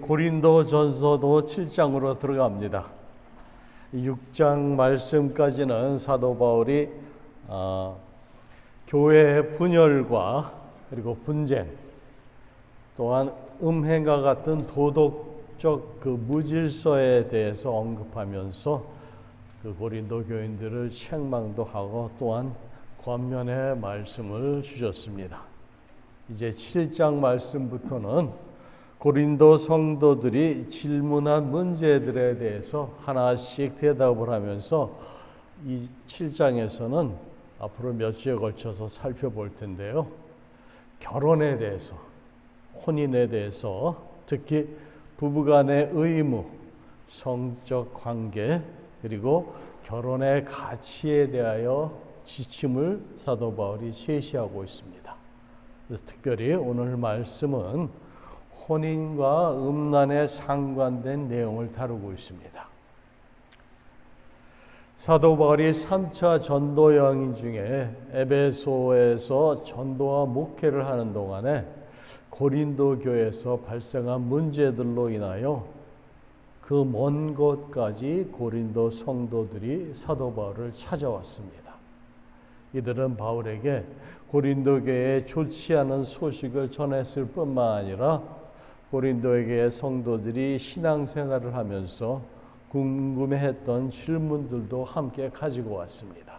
고린도전서도 7장으로 들어갑니다. 6장 말씀까지는 사도 바울이 교회의 분열과 그리고 분쟁, 또한 음행과 같은 도덕적 그 무질서에 대해서 언급하면서 그 고린도 교인들을 책망도 하고 또한 권면의 말씀을 주셨습니다. 이제 7장 말씀부터는 고린도 성도들이 질문한 문제들에 대해서 하나씩 대답을 하면서 이 7장에서는 앞으로 몇 주에 걸쳐서 살펴볼 텐데요. 결혼에 대해서, 혼인에 대해서, 특히 부부간의 의무, 성적 관계, 그리고 결혼의 가치에 대하여 지침을 사도 바울이 제시하고 있습니다. 그래서 특별히 오늘 말씀은 혼인과 음란에 상관된 내용을 다루고 있습니다. 사도 바울이 3차 전도 여행 중에 에베소에서 전도와 목회를 하는 동안에 고린도 교회에서 발생한 문제들로 인하여 그 먼 곳까지 고린도 성도들이 사도 바울을 찾아왔습니다. 이들은 바울에게 고린도 교회에 좋지 않은 소식을 전했을 뿐만 아니라 고린도에게 성도들이 신앙생활을 하면서 궁금해했던 질문들도 함께 가지고 왔습니다.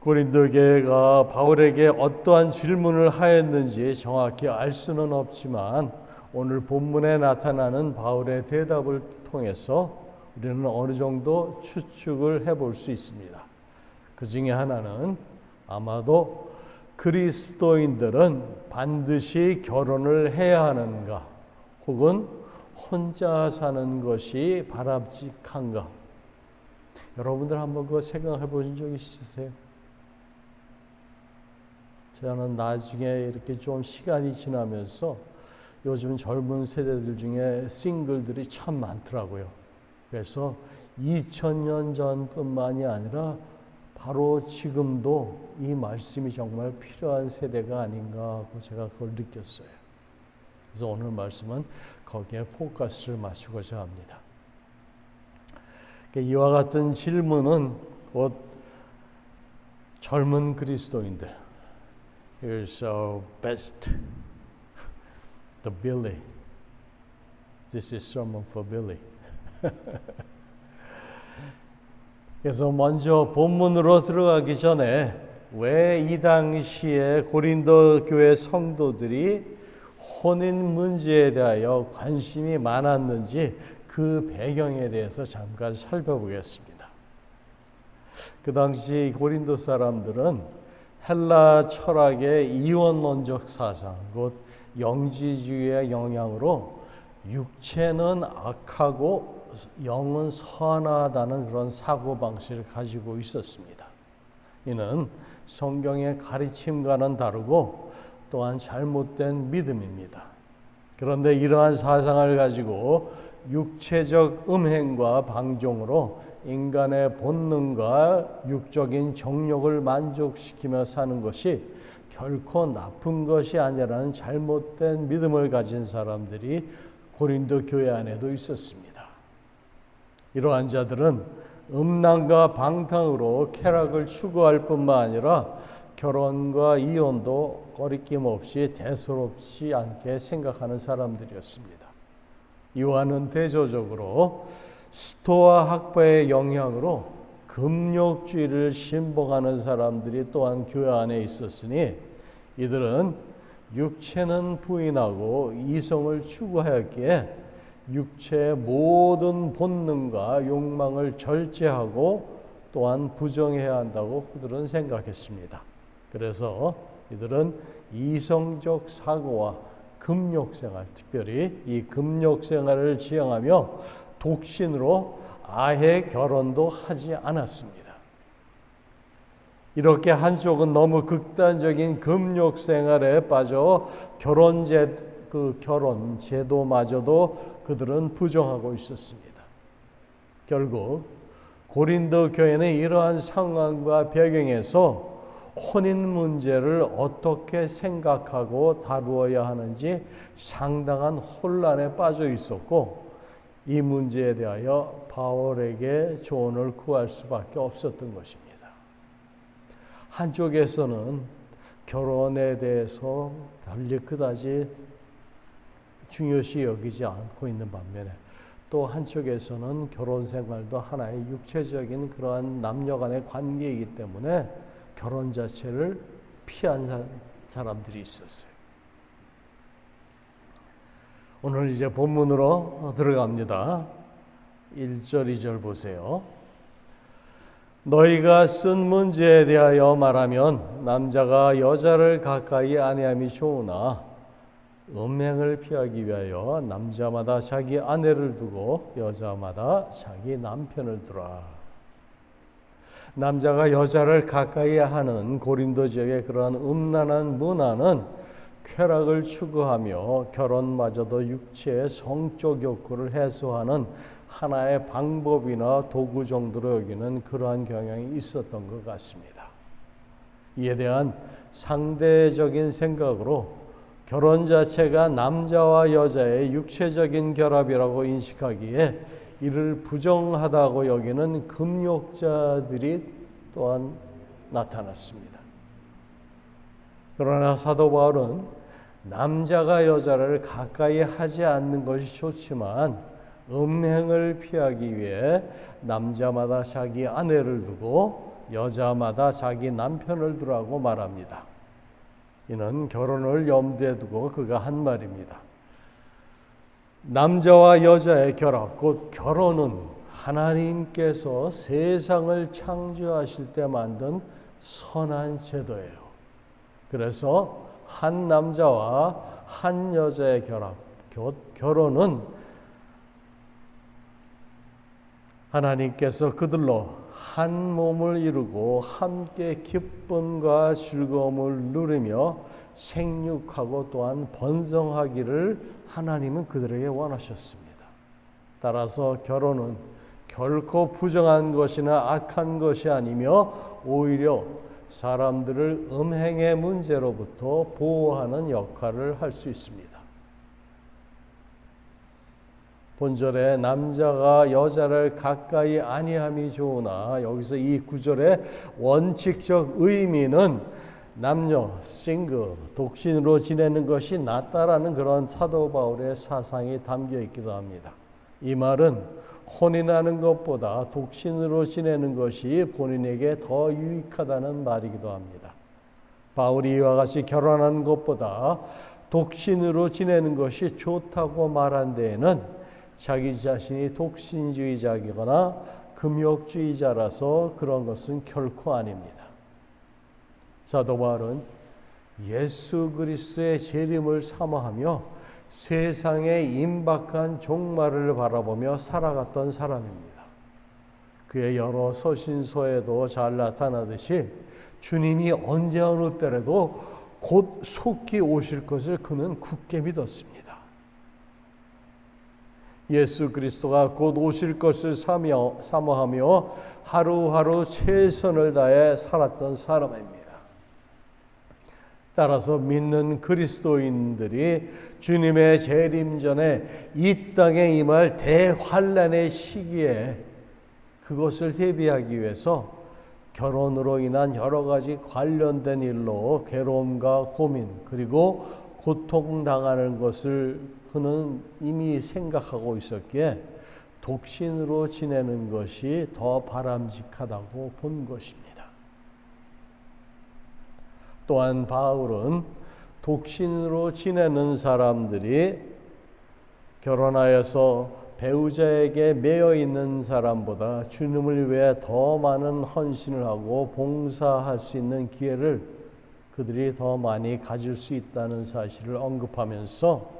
고린도 교회가 바울에게 어떠한 질문을 하였는지 정확히 알 수는 없지만 오늘 본문에 나타나는 바울의 대답을 통해서 우리는 어느 정도 추측을 해볼 수 있습니다. 그 중에 하나는 아마도 그리스도인들은 반드시 결혼을 해야 하는가, 혹은 혼자 사는 것이 바람직한가? 여러분들 한번 그거 생각해 보신 적 있으세요? 저는 나중에 이렇게 좀 시간이 지나면서 요즘 젊은 세대들 중에 싱글들이 참 많더라고요. 그래서 2000년 전뿐만이 아니라 바로 지금도 이 말씀이 정말 필요한 세대가 아닌가 하고 제가 그걸 느꼈어요. 그래서 오늘 말씀은 거기에 포커스를 맞추고자 합니다. 이와 같은 질문은 곧 젊은 그리스도인들, Here's our best, the Billy. This is sermon for Billy. 그래서 먼저 본문으로 들어가기 전에 왜 이 당시에 고린도 교회 성도들이 혼인 문제에 대하여 관심이 많았는지 그 배경에 대해서 잠깐 살펴보겠습니다. 그 당시 고린도 사람들은 헬라 철학의 이원론적 사상, 곧 영지주의의 영향으로 육체는 악하고 영은 선하다는 그런 사고방식을 가지고 있었습니다. 이는 성경의 가르침과는 다르고 또한 잘못된 믿음입니다. 그런데 이러한 사상을 가지고 육체적 음행과 방종으로 인간의 본능과 육적인 정욕을 만족시키며 사는 것이 결코 나쁜 것이 아니라는 잘못된 믿음을 가진 사람들이 고린도 교회 안에도 있었습니다. 이러한 자들은 음란과 방탕으로 쾌락을 추구할 뿐만 아니라 결혼과 이혼도 거리낌 없이 대수롭지 않게 생각하는 사람들이었습니다. 이와는 대조적으로 스토아 학파의 영향으로 금욕주의를 신봉하는 사람들이 또한 교회 안에 있었으니 이들은 육체는 부인하고 이성을 추구하였기에 육체의 모든 본능과 욕망을 절제하고 또한 부정해야 한다고 그들은 생각했습니다. 그래서 이들은 이성적 사고와 금욕생활, 특별히 이 금욕생활을 지향하며 독신으로 아예 결혼도 하지 않았습니다. 이렇게 한쪽은 너무 극단적인 금욕생활에 빠져 결혼 제도마저도 그들은 부정하고 있었습니다. 결국 고린도 교회는 이러한 상황과 배경에서 혼인 문제를 어떻게 생각하고 다루어야 하는지 상당한 혼란에 빠져 있었고, 이 문제에 대하여 바울에게 조언을 구할 수밖에 없었던 것입니다. 한쪽에서는 결혼에 대해서 별리 그다지 중요시 여기지 않고 있는 반면에, 또 한쪽에서는 결혼 생활도 하나의 육체적인 그러한 남녀 간의 관계이기 때문에 결혼 자체를 피한 사람들이 있었어요. 오늘 이제 본문으로 들어갑니다. 1절, 2절 보세요. 너희가 쓴 문제에 대하여 말하면 남자가 여자를 가까이 아니함이 좋으나 음행을 피하기 위하여 남자마다 자기 아내를 두고 여자마다 자기 남편을 두라. 남자가 여자를 가까이 하는 고린도 지역의 그러한 음란한 문화는 쾌락을 추구하며 결혼마저도 육체의 성적 욕구를 해소하는 하나의 방법이나 도구 정도로 여기는 그러한 경향이 있었던 것 같습니다. 이에 대한 상대적인 생각으로 결혼 자체가 남자와 여자의 육체적인 결합이라고 인식하기에 이를 부정하다고 여기는 금욕자들이 또한 나타났습니다. 그러나 사도 바울은 남자가 여자를 가까이 하지 않는 것이 좋지만 음행을 피하기 위해 남자마다 자기 아내를 두고 여자마다 자기 남편을 두라고 말합니다. 이는 결혼을 염두에 두고 그가 한 말입니다. 남자와 여자의 결합, 곧 결혼은 하나님께서 세상을 창조하실 때 만든 선한 제도예요. 그래서 한 남자와 한 여자의 결합, 결혼은 하나님께서 그들로 한 몸을 이루고 함께 기쁨과 즐거움을 누리며 생육하고 또한 번성하기를 하나님은 그들에게 원하셨습니다. 따라서 결혼은 결코 부정한 것이나 악한 것이 아니며 오히려 사람들을 음행의 문제로부터 보호하는 역할을 할 수 있습니다. 본절에 남자가 여자를 가까이 아니함이 좋으나, 여기서 이 구절의 원칙적 의미는 남녀, 싱글, 독신으로 지내는 것이 낫다라는 그런 사도 바울의 사상이 담겨 있기도 합니다. 이 말은 혼인하는 것보다 독신으로 지내는 것이 본인에게 더 유익하다는 말이기도 합니다. 바울이 이와 같이 결혼하는 것보다 독신으로 지내는 것이 좋다고 말한 데에는 자기 자신이 독신주의자이거나 금욕주의자라서 그런 것은 결코 아닙니다. 사도 바울은 예수 그리스도의 재림을 사모하며 세상의 임박한 종말을 바라보며 살아갔던 사람입니다. 그의 여러 서신서에도 잘 나타나듯이 주님이 언제 어느 때라도 곧 속히 오실 것을 그는 굳게 믿었습니다. 예수 그리스도가 곧 오실 것을 사모하며 하루하루 최선을 다해 살았던 사람입니다. 따라서 믿는 그리스도인들이 주님의 재림 전에 이 땅에 임할 대환란의 시기에 그것을 대비하기 위해서 결혼으로 인한 여러 가지 관련된 일로 괴로움과 고민 그리고 고통당하는 것을 그는 이미 생각하고 있었기에 독신으로 지내는 것이 더 바람직하다고 본 것입니다. 또한 바울은 독신으로 지내는 사람들이 결혼하여서 배우자에게 매여 있는 사람보다 주님을 위해 더 많은 헌신을 하고 봉사할 수 있는 기회를 그들이 더 많이 가질 수 있다는 사실을 언급하면서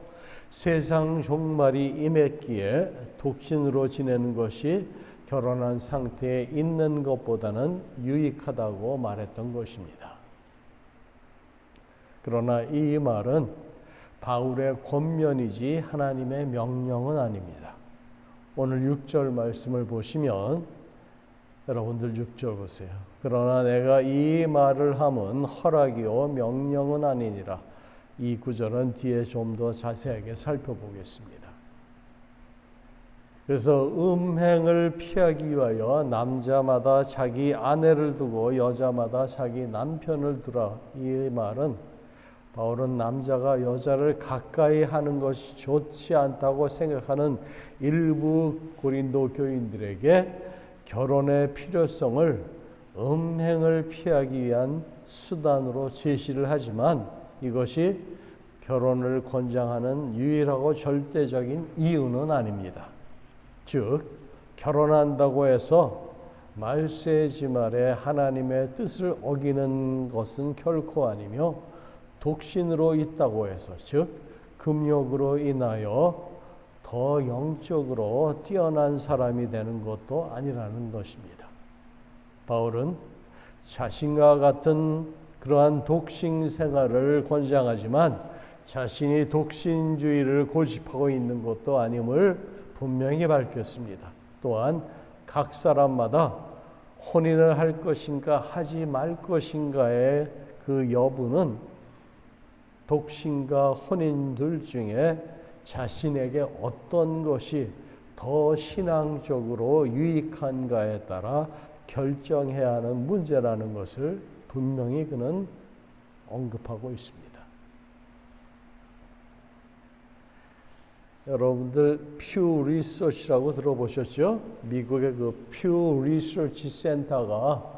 세상 종말이 임했기에 독신으로 지내는 것이 결혼한 상태에 있는 것보다는 유익하다고 말했던 것입니다. 그러나 이 말은 바울의 권면이지 하나님의 명령은 아닙니다. 오늘 6절 말씀을 보시면 여러분들 6절 보세요. 그러나 내가 이 말을 함은 허락이요 명령은 아니니라. 이 구절은 뒤에 좀 더 자세하게 살펴보겠습니다. 그래서 음행을 피하기 위하여 남자마다 자기 아내를 두고 여자마다 자기 남편을 두라. 이 말은 바울은 남자가 여자를 가까이 하는 것이 좋지 않다고 생각하는 일부 고린도 교인들에게 결혼의 필요성을 음행을 피하기 위한 수단으로 제시를 하지만 이것이 결혼을 권장하는 유일하고 절대적인 이유는 아닙니다. 즉 결혼한다고 해서 말세지말에 하나님의 뜻을 어기는 것은 결코 아니며 독신으로 있다고 해서 즉 금욕으로 인하여 더 영적으로 뛰어난 사람이 되는 것도 아니라는 것입니다. 바울은 자신과 같은 그러한 독신 생활을 권장하지만 자신이 독신주의를 고집하고 있는 것도 아님을 분명히 밝혔습니다. 또한 각 사람마다 혼인을 할 것인가 하지 말 것인가의 그 여부는 독신과 혼인들 중에 자신에게 어떤 것이 더 신앙적으로 유익한가에 따라 결정해야 하는 문제라는 것을 분명히 그는 언급하고 있습니다. 여러분들 퓨 리서치라고 들어보셨죠? 미국의 그 퓨 리서치 센터가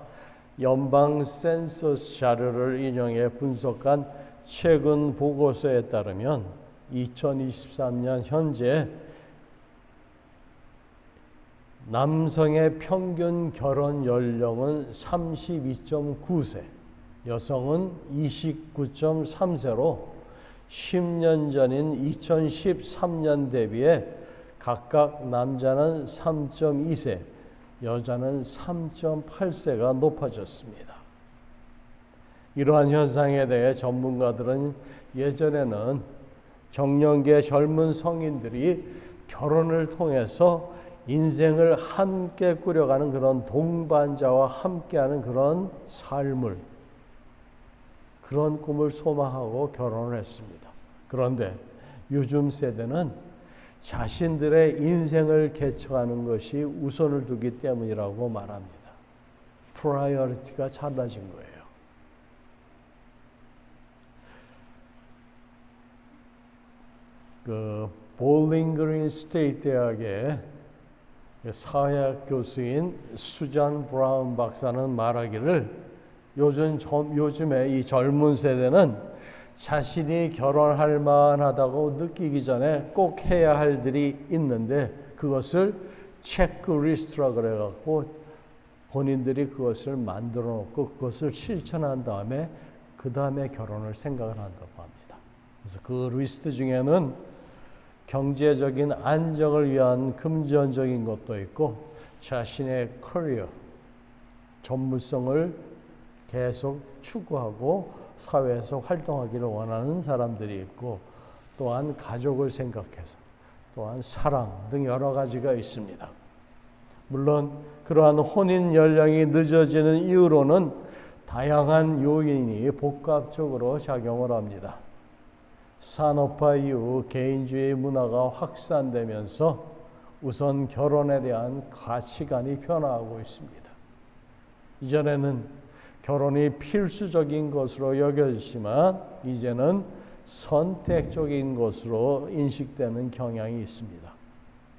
연방 센서스 자료를 인용해 분석한 최근 보고서에 따르면 2023년 현재 남성의 평균 결혼 연령은 32.9세, 여성은 29.3세로 10년 전인 2013년 대비해 각각 남자는 3.2세, 여자는 3.8세가 높아졌습니다. 이러한 현상에 대해 전문가들은 예전에는 정년기의 젊은 성인들이 결혼을 통해서 인생을 함께 꾸려가는 그런 동반자와 함께하는 그런 삶을, 그런 꿈을 소망하고 결혼을 했습니다. 그런데 요즘 세대는 자신들의 인생을 개척하는 것이 우선을 두기 때문이라고 말합니다. 프라이어리티가 달라진 거예요. 그 볼링 그린 스테이트 대학의 사회학 교수인 수잔 브라운 박사는 말하기를 요즘에 이 젊은 세대는 자신이 결혼할 만하다고 느끼기 전에 꼭 해야 할 일이 있는데 그것을 체크리스트라 그래갖고 본인들이 그것을 만들어 놓고 그것을 실천한 다음에 그 다음에 결혼을 생각을 한다고 합니다. 그래서 그 리스트 중에는 경제적인 안정을 위한 금전적인 것도 있고 자신의 커리어, 전문성을 계속 추구하고 사회에서 활동하기를 원하는 사람들이 있고 또한 가족을 생각해서 또한 사랑 등 여러 가지가 있습니다. 물론 그러한 혼인 연령이 늦어지는 이유로는 다양한 요인이 복합적으로 작용을 합니다. 산업화 이후 개인주의 문화가 확산되면서 우선 결혼에 대한 가치관이 변화하고 있습니다. 이전에는 결혼이 필수적인 것으로 여겨지지만 이제는 선택적인 것으로 인식되는 경향이 있습니다.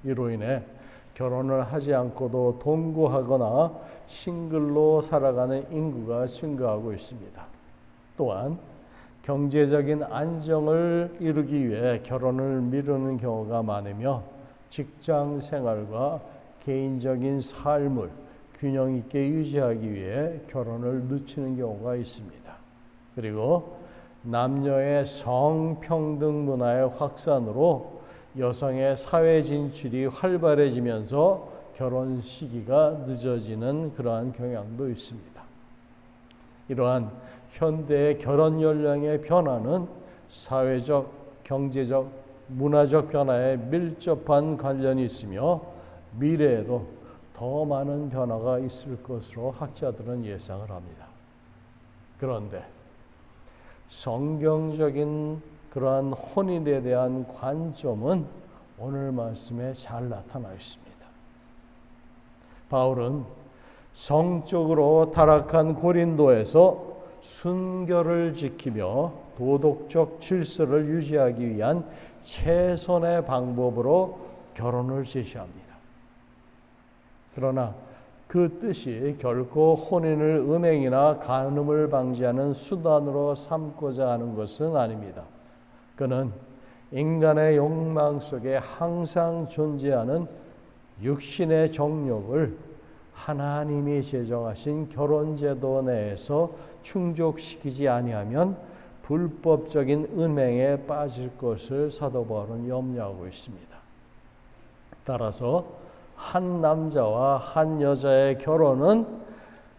이로 인해 결혼을 하지 않고도 동거하거나 싱글로 살아가는 인구가 증가하고 있습니다. 또한 경제적인 안정을 이루기 위해 결혼을 미루는 경우가 많으며 직장 생활과 개인적인 삶을 균형 있게 유지하기 위해 결혼을 늦추는 경우가 있습니다. 그리고 남녀의 성평등 문화의 확산으로 여성의 사회 진출이 활발해지면서 결혼 시기가 늦어지는 그러한 경향도 있습니다. 이러한 현대의 결혼 연령의 변화는 사회적, 경제적, 문화적 변화에 밀접한 관련이 있으며 미래에도 더 많은 변화가 있을 것으로 학자들은 예상을 합니다. 그런데 성경적인 그러한 혼인에 대한 관점은 오늘 말씀에 잘 나타나 있습니다. 바울은 성적으로 타락한 고린도에서 순결을 지키며 도덕적 질서를 유지하기 위한 최선의 방법으로 결혼을 제시합니다. 그러나 그 뜻이 결코 혼인을 음행이나 간음을 방지하는 수단으로 삼고자 하는 것은 아닙니다. 그는 인간의 욕망 속에 항상 존재하는 육신의 정욕을 하나님이 제정하신 결혼제도 내에서 충족시키지 아니하면 불법적인 음행에 빠질 것을 사도 바울은 염려하고 있습니다. 따라서 한 남자와 한 여자의 결혼은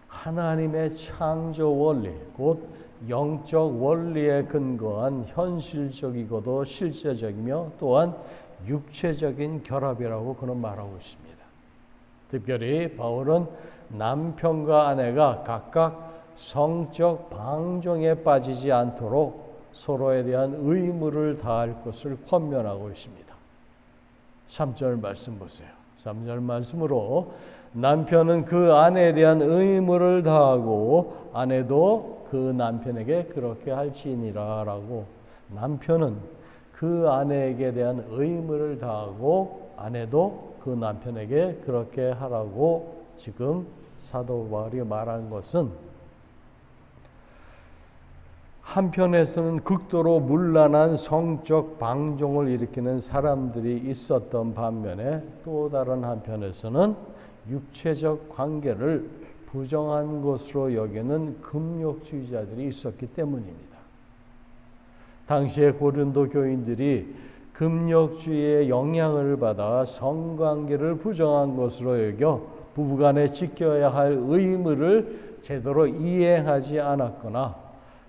하나님의 창조 원리, 곧 영적 원리에 근거한 현실적이고도 실제적이며 또한 육체적인 결합이라고 그는 말하고 있습니다. 특별히 바울은 남편과 아내가 각각 성적 방종에 빠지지 않도록 서로에 대한 의무를 다할 것을 권면하고 있습니다. 3절 말씀 보세요. 3절 말씀으로 남편은 그 아내에 대한 의무를 다하고 아내도 그 남편에게 그렇게 할지니라 라고, 남편은 그 아내에게 대한 의무를 다하고 아내도 그 남편에게 그렇게 하라고 지금 사도 바울이 말한 것은, 한편에서는 극도로 문란한 성적 방종을 일으키는 사람들이 있었던 반면에 또 다른 한편에서는 육체적 관계를 부정한 것으로 여기는 금욕주의자들이 있었기 때문입니다. 당시의 고린도 교인들이 금욕주의의 영향을 받아 성관계를 부정한 것으로 여겨 부부간에 지켜야 할 의무를 제대로 이행하지 않았거나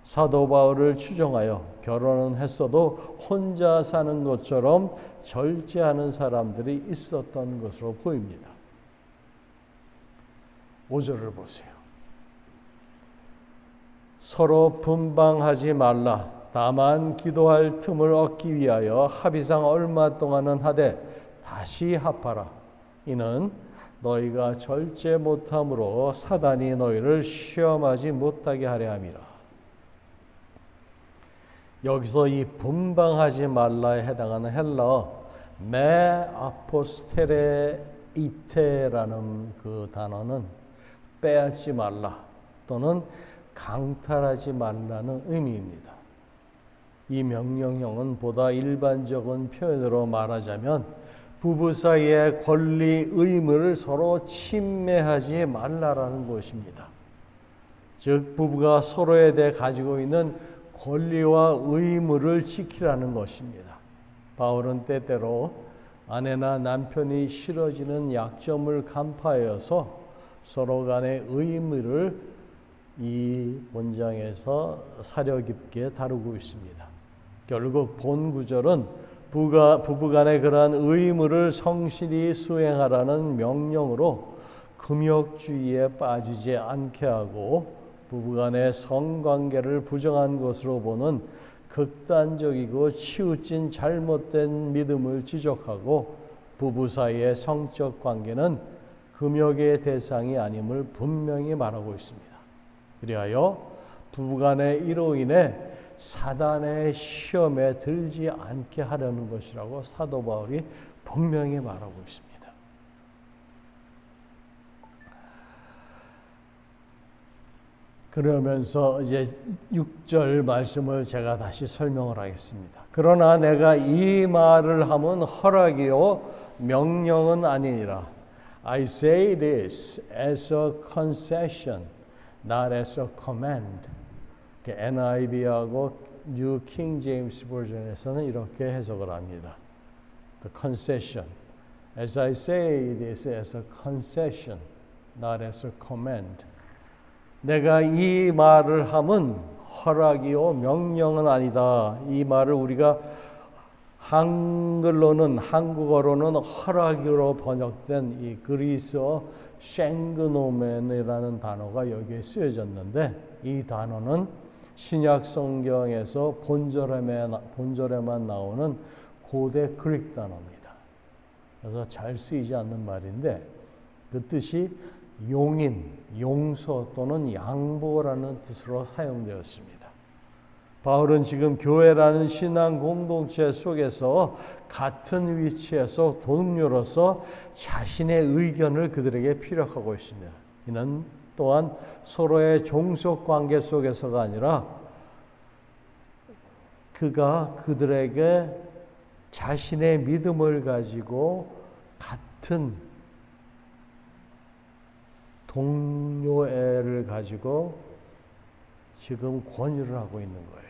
사도 바울을 추종하여 결혼은 했어도 혼자 사는 것처럼 절제하는 사람들이 있었던 것으로 보입니다. 5절을 보세요. 서로 분방하지 말라. 다만 기도할 틈을 얻기 위하여 합의상 얼마 동안은 하되 다시 합하라. 이는 너희가 절제 못함으로 사단이 너희를 시험하지 못하게 하려 함이라. 여기서 이 분방하지 말라에 해당하는 헬라어 메 아포스테레이테라는 그 단어는 빼앗지 말라 또는 강탈하지 말라는 의미입니다. 이 명령형은 보다 일반적인 표현으로 말하자면 부부 사이의 권리 의무를 서로 침해하지 말라라는 것입니다. 즉 부부가 서로에 대해 가지고 있는 권리와 의무를 지키라는 것입니다. 바울은 때때로 아내나 남편이 싫어지는 약점을 간파하여서 서로 간의 의무를 이 본장에서 사려 깊게 다루고 있습니다. 결국 본 구절은 부부간의 그러한 의무를 성실히 수행하라는 명령으로 금욕주의에 빠지지 않게 하고 부부간의 성관계를 부정한 것으로 보는 극단적이고 치우친 잘못된 믿음을 지적하고 부부 사이의 성적 관계는 금욕의 대상이 아님을 분명히 말하고 있습니다. 그리하여 부부간의 이로 인해 사단의 시험에 들지 않게 하려는 것이라고 사도 바울이 분명히 말하고 있습니다. 그러면서 이제 6절 말씀을 제가 다시 설명을 하겠습니다. 그러나 내가 이 말을 함은 허락이요 명령은 아니니라. I say this as a concession, not as a command. NIV하고 New King James 버전에서는 이렇게 해석을 합니다. The concession. As I say this as a concession, not as a command. 내가 이 말을 함은 허락이요 명령은 아니다. 이 말을 우리가 한국어로는 허락으로 번역된 이 그리스어 쉔그노멘이라는 단어가 여기에 쓰여졌는데, 이 단어는 신약 성경에서 본절에만 나오는 고대 그릭 단어입니다. 그래서 잘 쓰이지 않는 말인데, 그 뜻이 용인, 용서 또는 양보라는 뜻으로 사용되었습니다. 바울은 지금 교회라는 신앙 공동체 속에서 같은 위치에서 동료로서 자신의 의견을 그들에게 피력하고 있습니다. 이는 또한 서로의 종속 관계 속에서가 아니라 그가 그들에게 자신의 믿음을 가지고 같은 동료애를 가지고 지금 권유를 하고 있는 거예요.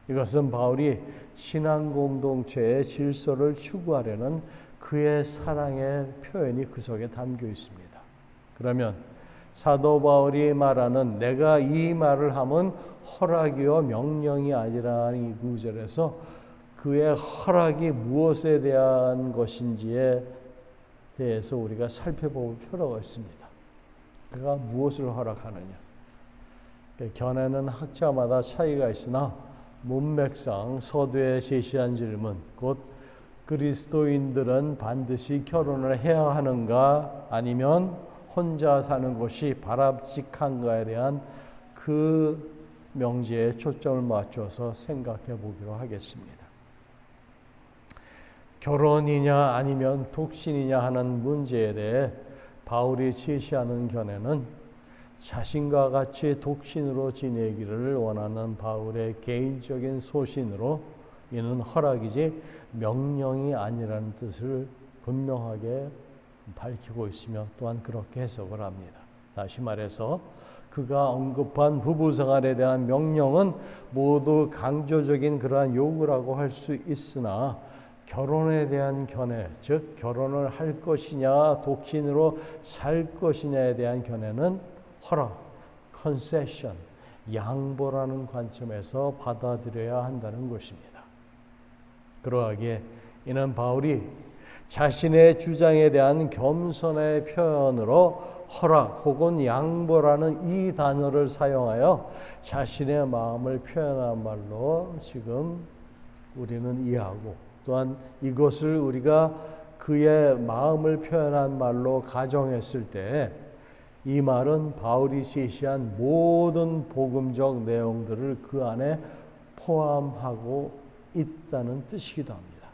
이것은 바울이 신앙 공동체의 질서를 추구하려는 그의 사랑의 표현이 그 속에 담겨 있습니다. 그러면 사도 바울이 말하는 내가 이 말을 하면 허락이요 명령이 아니라는 이 구절에서 그의 허락이 무엇에 대한 것인지에 대해서 우리가 살펴볼 필요가 있습니다. 그가 무엇을 허락하느냐. 견해는 학자마다 차이가 있으나 문맥상 서두에 제시한 질문, 곧 그리스도인들은 반드시 결혼을 해야 하는가 아니면 혼자 사는 것이 바람직한가에 대한 그 명제에 초점을 맞춰서 생각해 보기로 하겠습니다. 결혼이냐 아니면 독신이냐 하는 문제에 대해 바울이 제시하는 견해는 자신과 같이 독신으로 지내기를 원하는 바울의 개인적인 소신으로 이는 허락이지 명령이 아니라는 뜻을 분명하게 밝히고 있으며 또한 그렇게 해석을 합니다. 다시 말해서 그가 언급한 부부생활에 대한 명령은 모두 강조적인 그러한 요구라고 할 수 있으나 결혼에 대한 견해, 즉 결혼을 할 것이냐 독신으로 살 것이냐에 대한 견해는 허락, 컨세션, 양보라는 관점에서 받아들여야 한다는 것입니다. 그러하기에 이는 바울이 자신의 주장에 대한 겸손의 표현으로 허락 혹은 양보라는 이 단어를 사용하여 자신의 마음을 표현한 말로 지금 우리는 이해하고, 또한 이것을 우리가 그의 마음을 표현한 말로 가정했을 때 이 말은 바울이 제시한 모든 복음적 내용들을 그 안에 포함하고 있다는 뜻이기도 합니다.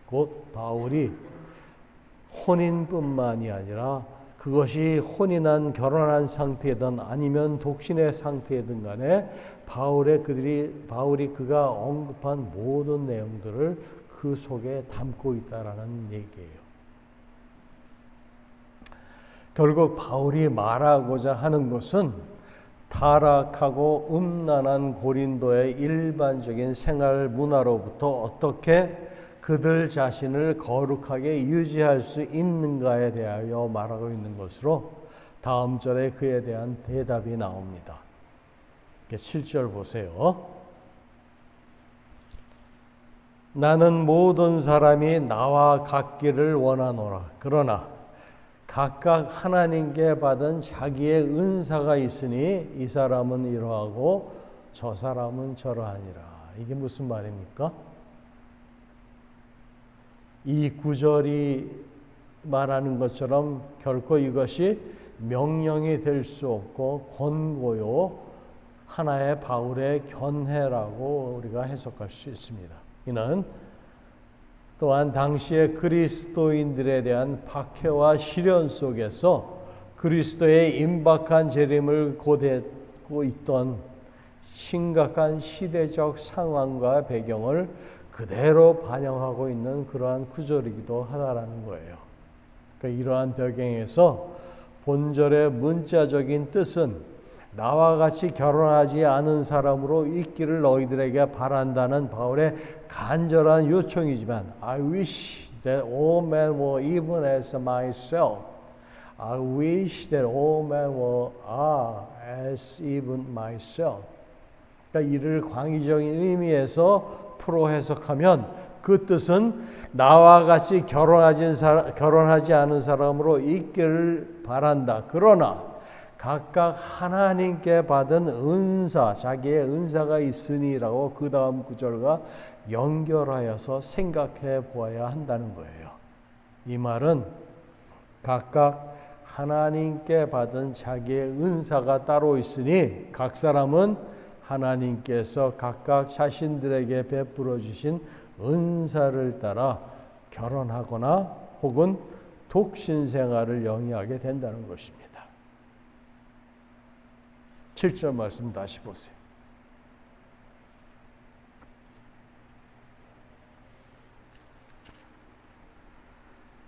곧 바울이 혼인뿐만이 아니라 그것이 혼인한 결혼한 상태든 아니면 독신의 상태든 간에 바울이 그가 언급한 모든 내용들을 그 속에 담고 있다라는 얘기예요. 결국 바울이 말하고자 하는 것은 타락하고 음란한 고린도의 일반적인 생활 문화로부터 어떻게 그들 자신을 거룩하게 유지할 수 있는가에 대하여 말하고 있는 것으로 다음 절에 그에 대한 대답이 나옵니다. 7절 보세요. 나는 모든 사람이 나와 같기를 원하노라. 그러나 각각 하나님께 받은 자기의 은사가 있으니 이 사람은 이러하고 저 사람은 저러하니라. 이게 무슨 말입니까? 이 구절이 말하는 것처럼 결코 이것이 명령이 될 수 없고 권고요, 하나의 바울의 견해라고 우리가 해석할 수 있습니다. 이는 또한 당시의 그리스도인들에 대한 박해와 시련 속에서 그리스도의 임박한 재림을 고대하고 있던 심각한 시대적 상황과 배경을 그대로 반영하고 있는 그러한 구절이기도 하다라는 거예요. 그러니까 이러한 배경에서 본절의 문자적인 뜻은 나와 같이 결혼하지 않은 사람으로 있기를 너희들에게 바란다는 바울의 간절한 요청이지만 I wish that all men were even as myself. I wish that all men are as even myself. 그러니까 이를 광의적인 의미에서 풀어 해석하면 그 뜻은 나와 같이 결혼하지 않은 사람으로 있기를 바란다. 그러나 각각 하나님께 받은 은사, 자기의 은사가 있으니라고 그 다음 구절과 연결하여서 생각해 보아야 한다는 거예요. 이 말은 각각 하나님께 받은 자기의 은사가 따로 있으니 각 사람은 하나님께서 각각 자신들에게 베풀어 주신 은사를 따라 결혼하거나 혹은 독신 생활을 영위하게 된다는 것입니다. 7절 말씀 다시 보세요.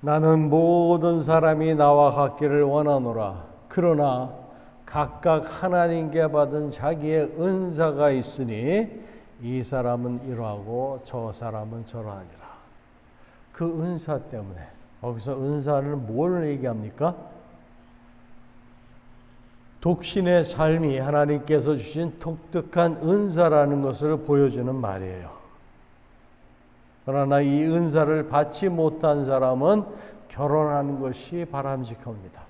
나는 모든 사람이 나와 같기를 원하노라. 그러나 각각 하나님께 받은 자기의 은사가 있으니 이 사람은 이러하고 저 사람은 저러하니라. 그 은사 때문에, 거기서 은사는 뭘 얘기합니까? 독신의 삶이 하나님께서 주신 독특한 은사라는 것을 보여주는 말이에요. 그러나 이 은사를 받지 못한 사람은 결혼하는 것이 바람직합니다.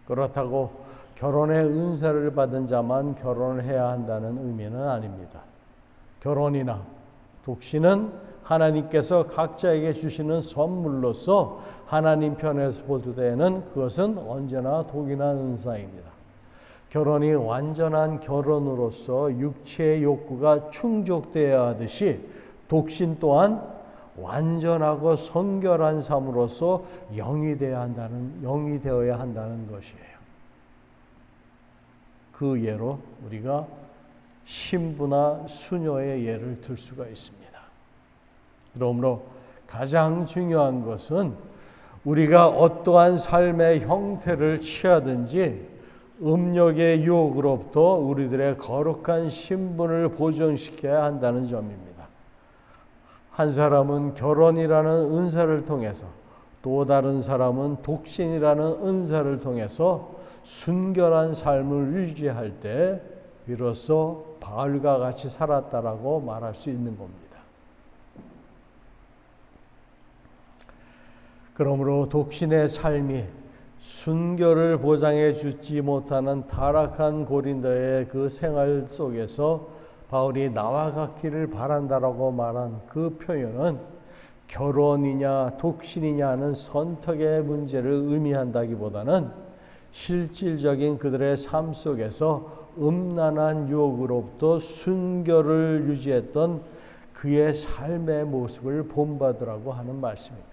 그렇다고 결혼의 은사를 받은 자만 결혼을 해야 한다는 의미는 아닙니다. 결혼이나 독신은 하나님께서 각자에게 주시는 선물로서 하나님 편에서 볼 때에는 그것은 언제나 독인한 은사입니다. 결혼이 완전한 결혼으로서 육체의 욕구가 충족되어야 하듯이 독신 또한 완전하고 성결한 삶으로서 영이 되어야 한다는 것이에요. 그 예로 우리가 신부나 수녀의 예를 들 수가 있습니다. 그러므로 가장 중요한 것은 우리가 어떠한 삶의 형태를 취하든지 음욕의 유혹으로부터 우리들의 거룩한 신분을 보존시켜야 한다는 점입니다. 한 사람은 결혼이라는 은사를 통해서, 또 다른 사람은 독신이라는 은사를 통해서 순결한 삶을 유지할 때 비로소 바울과 같이 살았다라고 말할 수 있는 겁니다. 그러므로 독신의 삶이 순결을 보장해 주지 못하는 타락한 고린도의 그 생활 속에서 바울이 나와 같기를 바란다라고 말한 그 표현은 결혼이냐 독신이냐 하는 선택의 문제를 의미한다기보다는 실질적인 그들의 삶 속에서 음란한 유혹으로부터 순결을 유지했던 그의 삶의 모습을 본받으라고 하는 말씀입니다.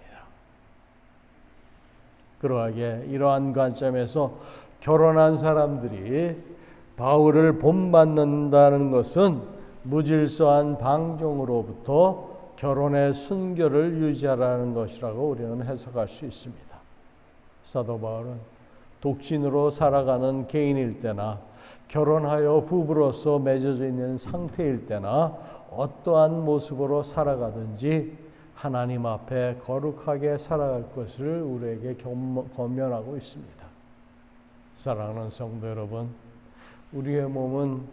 그러하게 이러한 관점에서 결혼한 사람들이 바울을 본받는다는 것은 무질서한 방종으로부터 결혼의 순결을 유지하라는 것이라고 우리는 해석할 수 있습니다. 사도 바울은 독신으로 살아가는 개인일 때나 결혼하여 부부로서 맺어져 있는 상태일 때나 어떠한 모습으로 살아가든지 하나님 앞에 거룩하게 살아갈 것을 우리에게 권면하고 있습니다. 사랑하는 성도 여러분, 우리의 몸은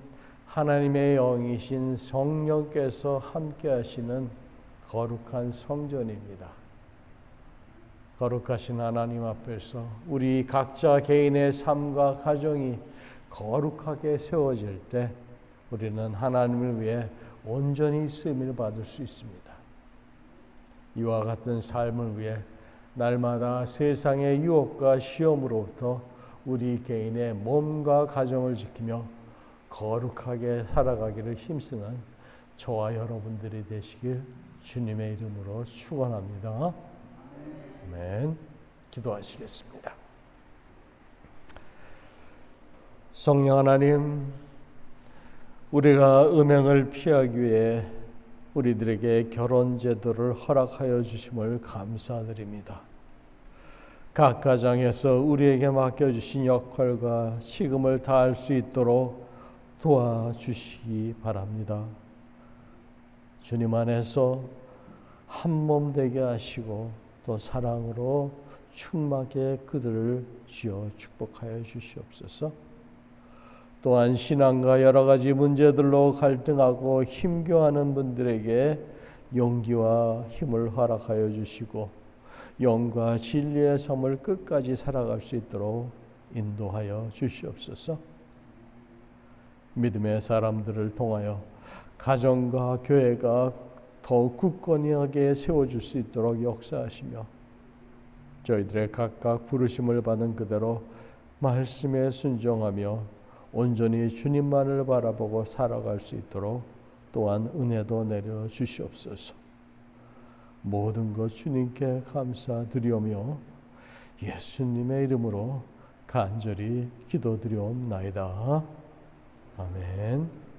하나님의 영이신 성령께서 함께 하시는 거룩한 성전입니다. 거룩하신 하나님 앞에서 우리 각자 개인의 삶과 가정이 거룩하게 세워질 때 우리는 하나님을 위해 온전히 쓰임을 받을 수 있습니다. 이와 같은 삶을 위해 날마다 세상의 유혹과 시험으로부터 우리 개인의 몸과 가정을 지키며 거룩하게 살아가기를 힘쓰는 저와 여러분들이 되시길 주님의 이름으로 축원합니다. 아멘. 기도하시겠습니다. 성령 하나님, 우리가 음행을 피하기 위해 우리들에게 결혼 제도를 허락하여 주심을 감사드립니다. 각 가정에서 우리에게 맡겨주신 역할과 책임을 다할 수 있도록 도와주시기 바랍니다. 주님 안에서 한 몸 되게 하시고 또 사랑으로 충만하게 그들을 지어 축복하여 주시옵소서. 또한 신앙과 여러 가지 문제들로 갈등하고 힘겨워하는 분들에게 용기와 힘을 허락하여 주시고 영과 진리의 삶을 끝까지 살아갈 수 있도록 인도하여 주시옵소서. 믿음의 사람들을 통하여 가정과 교회가 더욱 굳건하게 세워줄 수 있도록 역사하시며 저희들의 각각 부르심을 받은 그대로 말씀에 순종하며 온전히 주님만을 바라보고 살아갈 수 있도록 또한 은혜도 내려 주시옵소서. 모든 것 주님께 감사드리오며 예수님의 이름으로 간절히 기도드리옵나이다. 아멘.